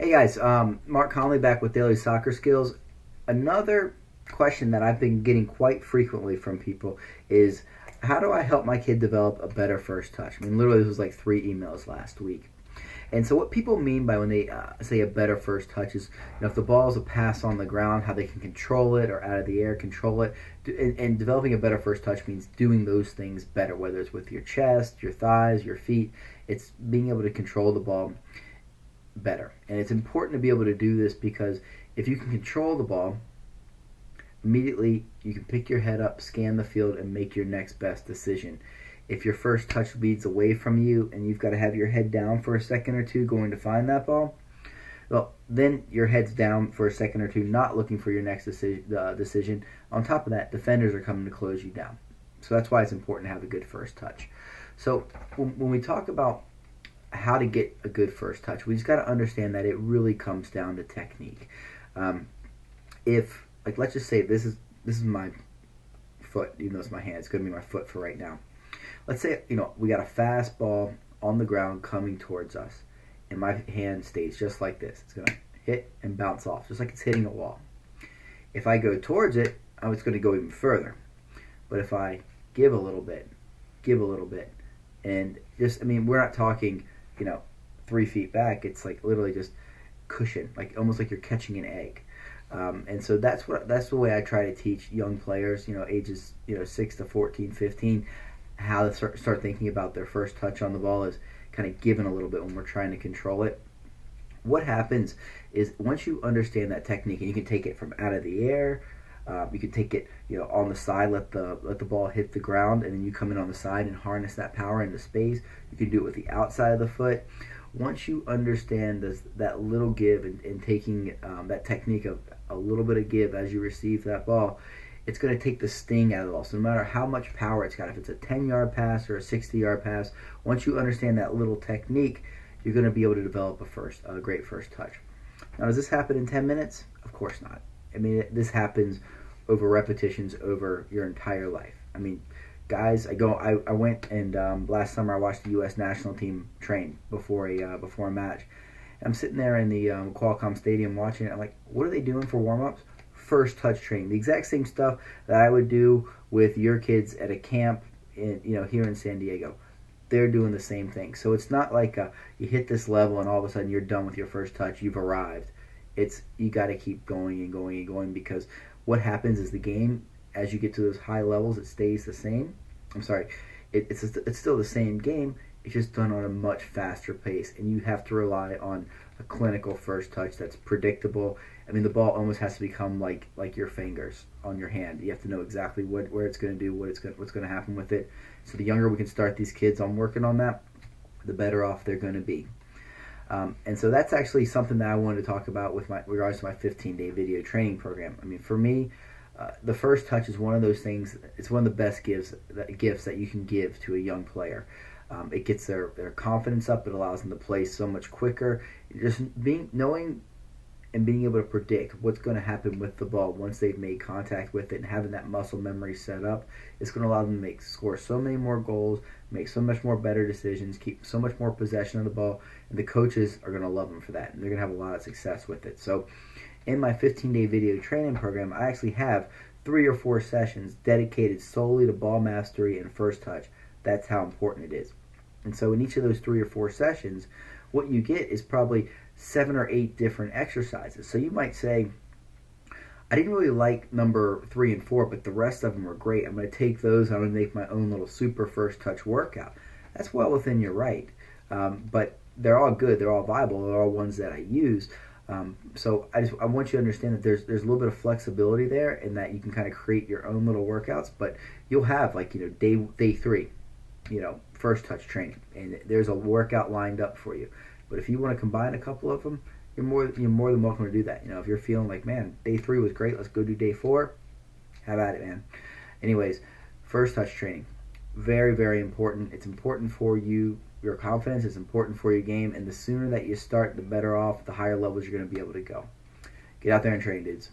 Hey guys, Mark Conley back with Daily Soccer Skills. Another question that I've been getting quite frequently from people is, how do I help my kid develop a better first touch? I mean, literally, this was like 3 emails last week. And so, what people mean by when they say a better first touch is, if the ball is a pass on the ground, how they can control it, or out of the air, control it. And developing a better first touch means doing those things better, whether it's with your chest, your thighs, your feet. It's being able to control the ball better. And it's important to be able to do this because if you can control the ball, immediately you can pick your head up, scan the field, and make your next best decision. If your first touch leads away from you and you've got to have your head down for a second or two going to find that ball, well, then your head's down for a second or two, not looking for your next decision. On top of that, defenders are coming to close you down. So that's why it's important to have a good first touch. So when we talk about how to get a good first touch, we just got to understand that it really comes down to technique. If, like, let's just say this is my foot, even though it's my hand, it's going to be my foot for right now. Let's say we got a fast ball on the ground coming towards us, and my hand stays just like this. It's going to hit and bounce off, just like it's hitting a wall. If I go towards it, it's going to go even further. But if I give a little bit, and we're not talking 3 feet back. It's like literally just cushion, like almost like you're catching an egg. And so that's the way I try to teach young players, ages 6 to 14, 15, how to start thinking about their first touch on the ball is kind of given a little bit when we're trying to control it. What happens is once you understand that technique, and you can take it from out of the air, you can take it on the side, let the ball hit the ground, and then you come in on the side and harness that power into space. You can do it with the outside of the foot. Once you understand that little give and taking that technique of a little bit of give as you receive that ball, it's going to take the sting out of the ball. So no matter how much power it's got, if it's a 10-yard pass or a 60-yard pass, once you understand that little technique, you're going to be able to develop a great first touch. Now, does this happen in 10 minutes? Of course not. This happens over repetitions over your entire life. Guys, I went and last summer I watched the U.S. national team train before a match. And I'm sitting there in the Qualcomm Stadium watching it. I'm like, what are they doing for warm-ups? First touch training. The exact same stuff that I would do with your kids at a camp here in San Diego. They're doing the same thing. So it's not like you hit this level and all of a sudden you're done with your first touch. You've arrived. You got to keep going and going and going, because what happens is the game, as you get to those high levels, it stays the same. It's still the same game. It's just done on a much faster pace, and you have to rely on a clinical first touch that's predictable. The ball almost has to become like your fingers on your hand. You have to know exactly where it's going to do, what's going to happen with it. So the younger we can start these kids on working on that, the better off they're going to be. And so that's actually something that I wanted to talk about with regards to my 15-day video training program. For me, the first touch is one of those things. It's one of the best gifts that you can give to a young player. It gets their confidence up. It allows them to play so much quicker. Just knowing and being able to predict what's going to happen with the ball once they've made contact with it, and having that muscle memory set up, it's going to allow them to score so many more goals, make so much more better decisions, keep so much more possession of the ball, and the coaches are going to love them for that, and they're going to have a lot of success with it. So in my 15-day video training program, I actually have 3 or 4 sessions dedicated solely to ball mastery and first touch. That's how important it is. And so in each of those 3 or 4 sessions, what you get is probably 7 or 8 different exercises. So you might say, I didn't really like number 3 and 4, but the rest of them were great. I'm going to take those. I'm going to make my own little super first touch workout. That's well within your right. But they're all good. They're all viable. They're all ones that I use. So I want you to understand that there's a little bit of flexibility there, in that you can kind of create your own little workouts. But you'll have day 3, first touch training, and there's a workout lined up for you. But if you want to combine a couple of them, you're more than welcome to do that. If you're feeling like, man, day 3 was great, let's go do day 4. Have at it, man. Anyways, first touch training, very, very important. It's important for you, your confidence. It's important for your game, and the sooner that you start, the better off, the higher levels you're going to be able to go. Get out there and train, dudes.